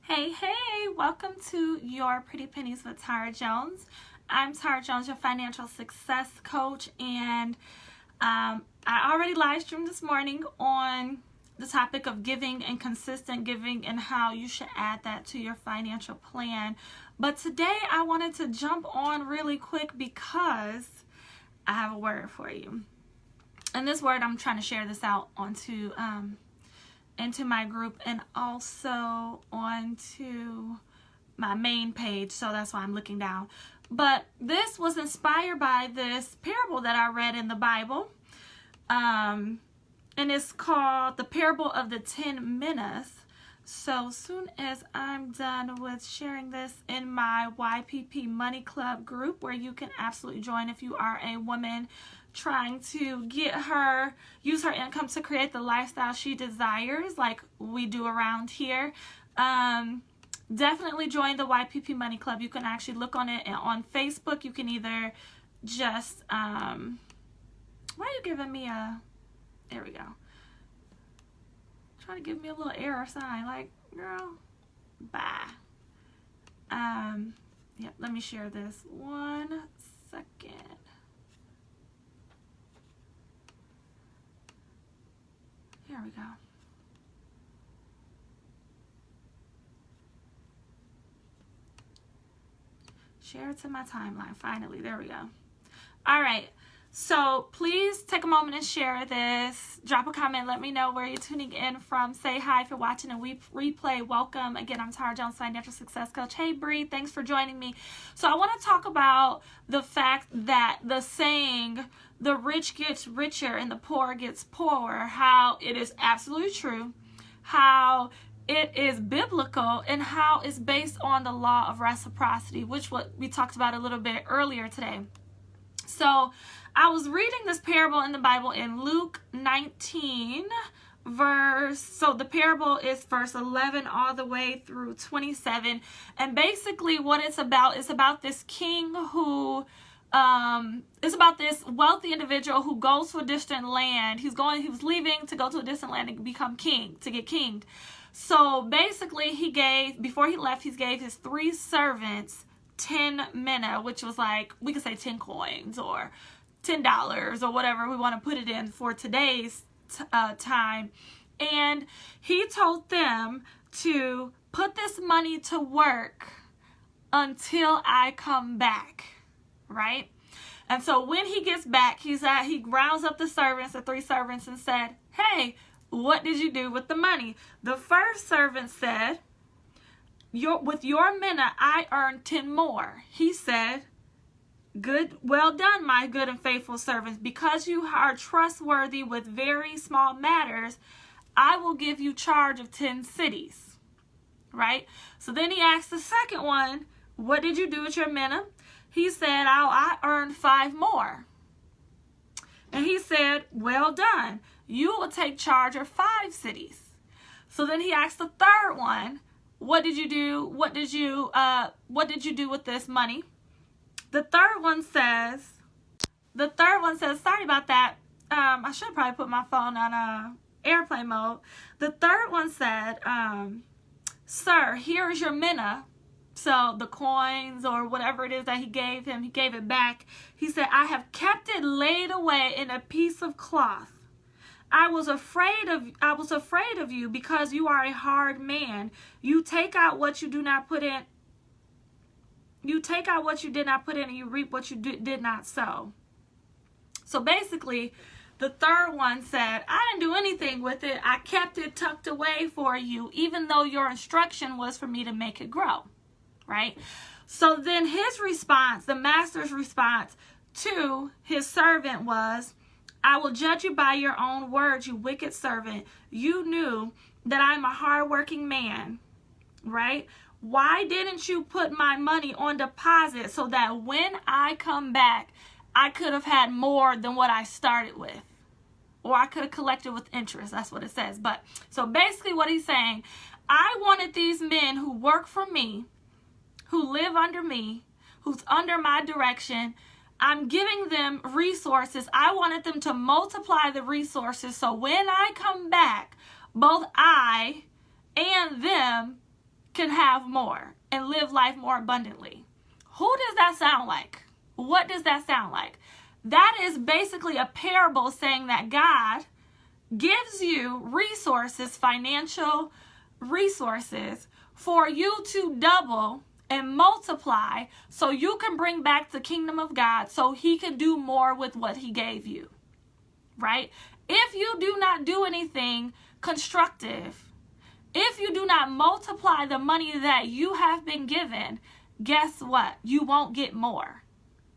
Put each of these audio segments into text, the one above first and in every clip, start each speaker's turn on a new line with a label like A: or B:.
A: Hey, welcome to Your Pretty Pennies with Tara Jones. I'm Tara Jones, your financial success coach, and I already live streamed this morning on the topic of giving and consistent giving and how you should add that to your financial plan. But today I wanted to jump on really quick because I have a word for you. And this word, I'm trying to share this out onto into my group and also onto my main page, so that's why I'm looking down. But this was inspired by this parable that I read in the Bible, and it's called the parable of the 10 minas. So soon as I'm done with sharing this in my YPP Money Club group, where you can absolutely join if you are a woman trying to use her income to create the lifestyle she desires, like we do around here. Definitely join the YPP Money Club. You can actually look on it on Facebook. You can either just why are you giving me there we go, trying to give me a little error sign, like, girl, bye. Yeah, let me share this 1 second. Here we go. Share it to my timeline. Finally, there we go. All right. So please take a moment and share this. Drop a comment. Let me know where you're tuning in from. Say hi if you're watching a replay. Welcome. Again, I'm Tara Jones, financial success coach. Hey, Bree. Thanks for joining me. So I want to talk about the fact that the saying, the rich gets richer and the poor gets poorer, how it is absolutely true, how it is biblical, and how it's based on the law of reciprocity, which what we talked about a little bit earlier today. So I was reading this parable in the Bible in Luke 19 so the parable is verse 11 all the way through 27, and basically what it's about is about this king who it's about this wealthy individual who goes to a distant land. He was leaving to go to a distant land and become king, to get kinged. So basically before he left, he gave his 3 servants 10 mina, which was like, we could say 10 coins or $10 or whatever we want to put it in for today's time. And he told them to put this money to work until I come back. Right? And so when he gets back, he rounds up the 3 servants, and said, hey, what did you do with the money? The first servant said, with your mina, I earned 10 more. He said, well done, my good and faithful servants. Because you are trustworthy with very small matters, I will give you charge of 10 cities. Right? So then he asked the second one, what did you do with your mina? He said, I earned 5 more. And he said, well done. You will take charge of 5 cities. So then he asked the third one, what did you do? What did you do with this money? The third one says, sorry about that. I should probably put my phone on airplane mode. The third one said, sir, here is your mina. So the coins or whatever it is that he gave him, he gave it back. He said, I have kept it laid away in a piece of cloth. I was afraid of you because you are a hard man. You take out what you do not put in. You take out what you did not put in, and you reap what you did not sow. So basically, the third one said, I didn't do anything with it. I kept it tucked away for you, even though your instruction was for me to make it grow. Right? So then his response, the master's response to his servant was, I will judge you by your own words, you wicked servant. You knew that I'm a hardworking man, right? Why didn't you put my money on deposit so that when I come back, I could have had more than what I started with? Or I could have collected with interest. That's what it says. But so basically what he's saying, I wanted these men who work for me, who live under me, who's under my direction. I'm giving them resources. I wanted them to multiply the resources so when I come back, both I and them can have more and live life more abundantly. Who does that sound like? What does that sound like? That is basically a parable saying that God gives you resources, financial resources, for you to double and multiply so you can bring back the kingdom of God so he can do more with what he gave you, right? If you do not do anything constructive, if you do not multiply the money that you have been given, guess what? You won't get more.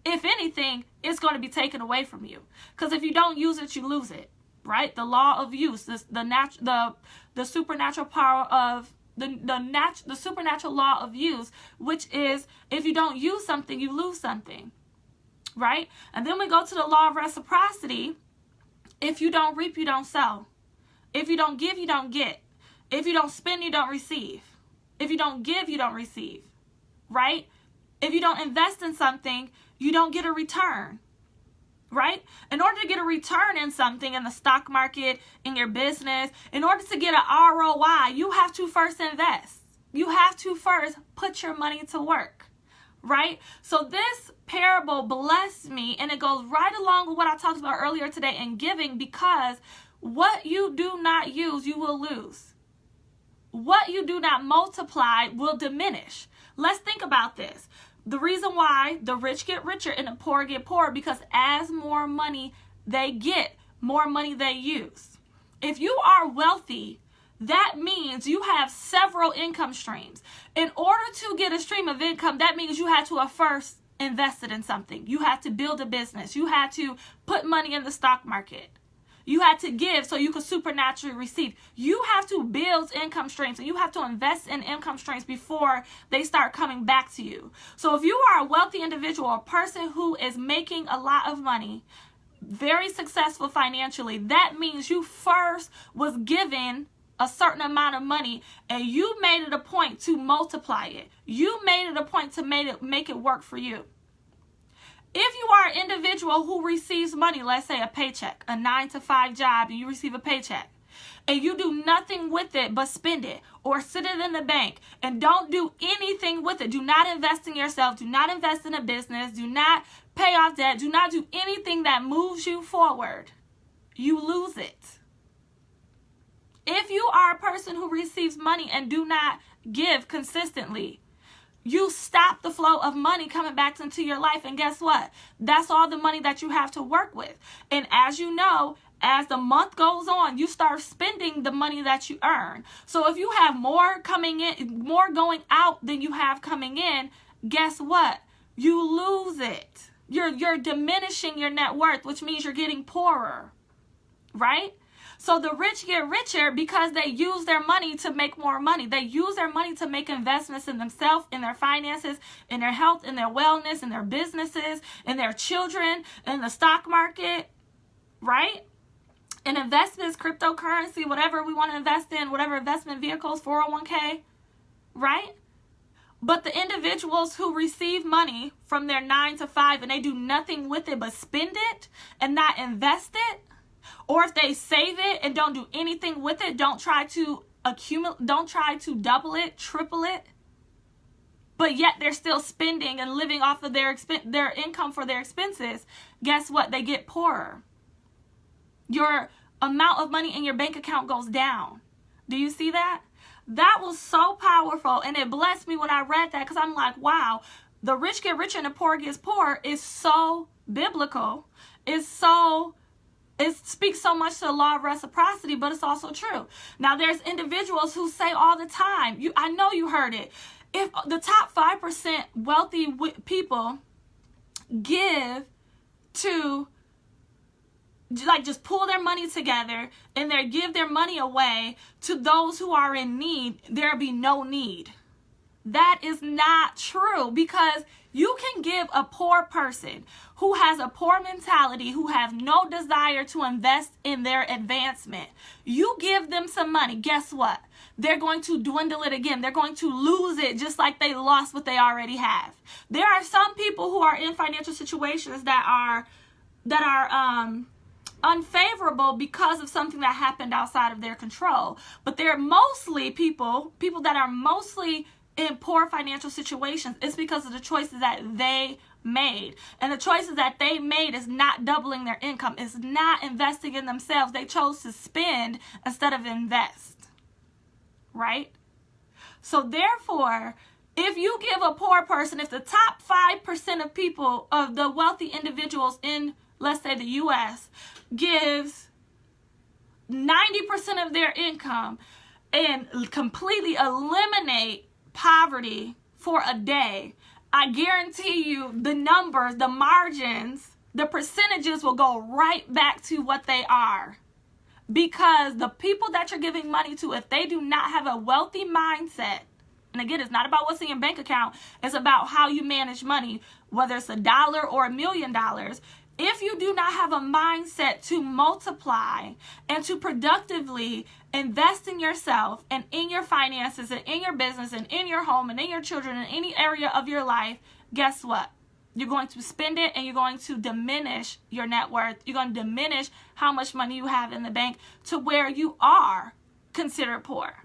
A: If anything, it's going to be taken away from you. Because if you don't use it, you lose it, right? The law of use, the supernatural power of the supernatural law of use, which is if you don't use something, you lose something, right? And then we go to the law of reciprocity. If you don't reap, you don't sow. If you don't give, you don't get. If you don't spend, you don't receive. If you don't give, you don't receive, right? If you don't invest in something, you don't get a return, right? In order to get a return in something, in the stock market, in your business, in order to get an ROI, you have to first invest. You have to first put your money to work, right? So this parable blessed me, and it goes right along with what I talked about earlier today in giving, because what you do not use, you will lose. What you do not multiply will diminish. Let's think about this. The reason why the rich get richer and the poor get poorer, because as more money they get, more money they use. If you are wealthy, that means you have several income streams. In order to get a stream of income, that means you had to have first invested in something. You had to build a business. You had to put money in the stock market. You had to give so you could supernaturally receive. You have to build income streams, and you have to invest in income streams before they start coming back to you. So if you are a wealthy individual, a person who is making a lot of money, very successful financially, that means you first was given a certain amount of money and you made it a point to multiply it. You made it a point to make it work for you. If you are an individual who receives money, let's say a paycheck, a 9-to-5 job, and you receive a paycheck, and you do nothing with it but spend it or sit it in the bank and don't do anything with it, do not invest in yourself, do not invest in a business, do not pay off debt, do not do anything that moves you forward, you lose it. If you are a person who receives money and do not give consistently, you stop the flow of money coming back into your life. And guess what? That's all the money that you have to work with. And as you know, as the month goes on, you start spending the money that you earn. So if you have more coming in, more going out than you have coming in, guess what? You lose it. You're diminishing your net worth, which means you're getting poorer, right? So the rich get richer because they use their money to make more money. They use their money to make investments in themselves, in their finances, in their health, in their wellness, in their businesses, in their children, in the stock market, right? In investments, cryptocurrency, whatever we want to invest in, whatever investment vehicles, 401k, right? But the individuals who receive money from their 9-to-5 and they do nothing with it but spend it and not invest it, or if they save it and don't do anything with it, don't try to accumulate, don't try to double it, triple it, but yet they're still spending and living off of their income for their expenses, guess what? They get poorer. Your amount of money in your bank account goes down. Do you see that? That was so powerful, and it blessed me when I read that, because I'm like, wow, the rich get richer and the poor gets poorer is so biblical. It speaks so much to the law of reciprocity, but it's also true. Now, there's individuals who say all the time, I know you heard it, if the top 5% wealthy people give to, like, just pull their money together and they give their money away to those who are in need, there'll be no need. That is not true, because you can give a poor person who has a poor mentality, who has no desire to invest in their advancement. You give them some money. Guess what? They're going to dwindle it again. They're going to lose it just like they lost what they already have. There are some people who are in financial situations that are unfavorable because of something that happened outside of their control. But they're mostly people that are mostly in poor financial situations. It's because of the choices that they made. And the choices that they made is not doubling their income, is not investing in themselves. They chose to spend instead of invest. Right? So therefore, if you give a poor person, if the top 5% of people, of the wealthy individuals in, let's say, the U.S., gives 90% of their income and completely eliminate poverty for a day, I guarantee you the numbers, the margins, the percentages will go right back to what they are. Because the people that you're giving money to, if they do not have a wealthy mindset, and again, it's not about what's in your bank account, it's about how you manage money, whether it's $1 or $1 million. If you do not have a mindset to multiply and to productively invest in yourself and in your finances and in your business and in your home and in your children and any area of your life, guess what? You're going to spend it and you're going to diminish your net worth. You're going to diminish how much money you have in the bank to where you are considered poor.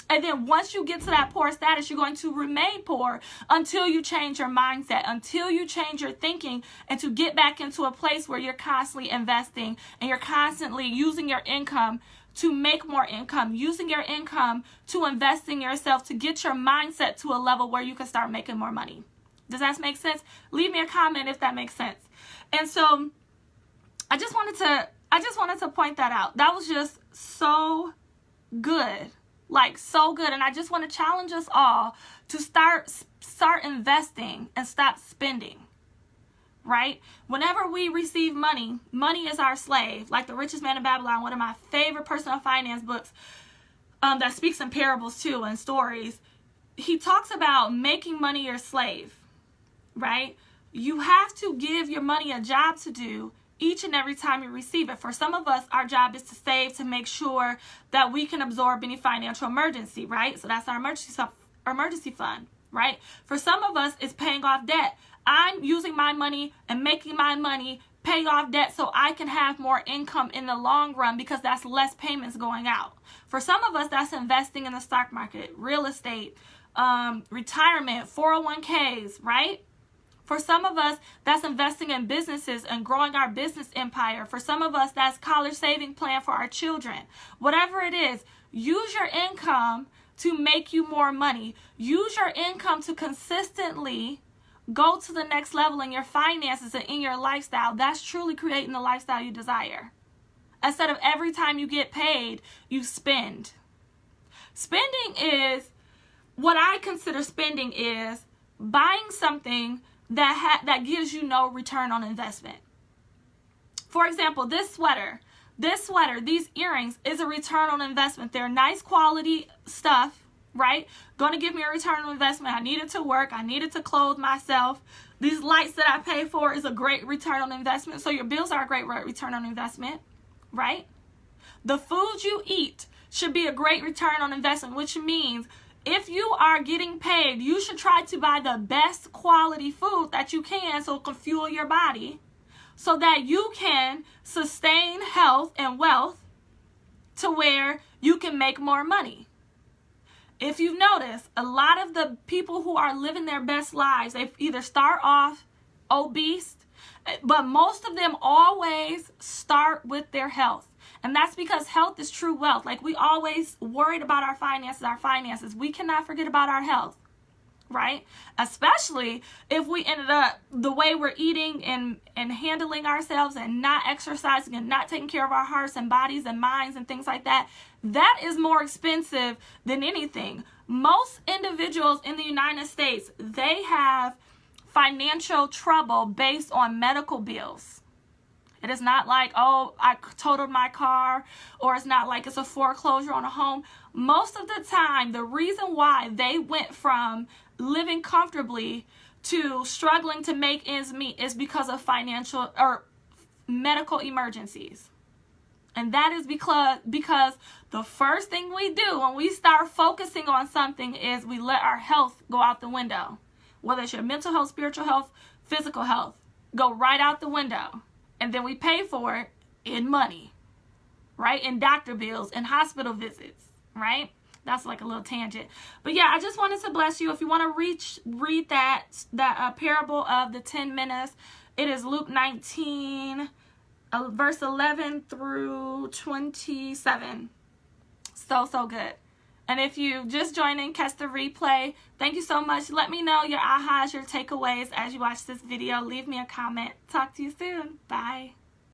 A: And then once you get to that poor status, you're going to remain poor until you change your mindset, until you change your thinking, and to get back into a place where you're constantly investing and you're constantly using your income to make more income, using your income to invest in yourself, to get your mindset to a level where you can start making more money. Does that make sense? Leave me a comment if that makes sense. And so I just wanted to point that out. That was just so good. Like so good. And I just want to challenge us all to start investing and stop spending. Right? Whenever we receive money, money is our slave. Like The Richest Man in Babylon, one of my favorite personal finance books that speaks in parables too and stories. He talks about making money your slave. Right? You have to give your money a job to do each and every time you receive it. For some of us, our job is to save to make sure that we can absorb any financial emergency, right? So that's our emergency fund, right? For some of us, it's paying off debt. I'm using my money and making my money pay off debt so I can have more income in the long run because that's less payments going out. For some of us, that's investing in the stock market, real estate, retirement, 401ks, right? For some of us, that's investing in businesses and growing our business empire. For some of us, that's college saving plan for our children. Whatever it is, use your income to make you more money. Use your income to consistently go to the next level in your finances and in your lifestyle. That's truly creating the lifestyle you desire. Instead of every time you get paid, you spend. Spending is, what I consider spending is buying something that gives you no return on investment. For example, this sweater, these earrings is a return on investment. They're nice quality stuff, right? Going to give me a return on investment. I need it to work. I need it to clothe myself. These lights that I pay for is a great return on investment. So your bills are a great return on investment, right? The food you eat should be a great return on investment, which means if you are getting paid, you should try to buy the best quality food that you can so it can fuel your body so that you can sustain health and wealth to where you can make more money. If you've noticed, a lot of the people who are living their best lives, they either start off obese, but most of them always start with their health. And that's because health is true wealth. Like, we always worried about our finances. We cannot forget about our health, right? Especially if we ended up the way we're eating and handling ourselves and not exercising and not taking care of our hearts and bodies and minds and things like that. That is more expensive than anything. Most individuals in the United States, they have financial trouble based on medical bills. It is not like, oh, I totaled my car, or it's not like it's a foreclosure on a home. Most of the time, the reason why they went from living comfortably to struggling to make ends meet is because of financial or medical emergencies. And that is because the first thing we do when we start focusing on something is we let our health go out the window. Whether it's your mental health, spiritual health, physical health, go right out the window. And then we pay for it in money, right? In doctor bills, in hospital visits, right? That's like a little tangent. But yeah, I just wanted to bless you. If you want to read that parable of the 10 minas, it is Luke 19, verse 11 through 27. So good. And if you just joined in, catch the replay, thank you so much. Let me know your ahas, your takeaways as you watch this video. Leave me a comment. Talk to you soon. Bye.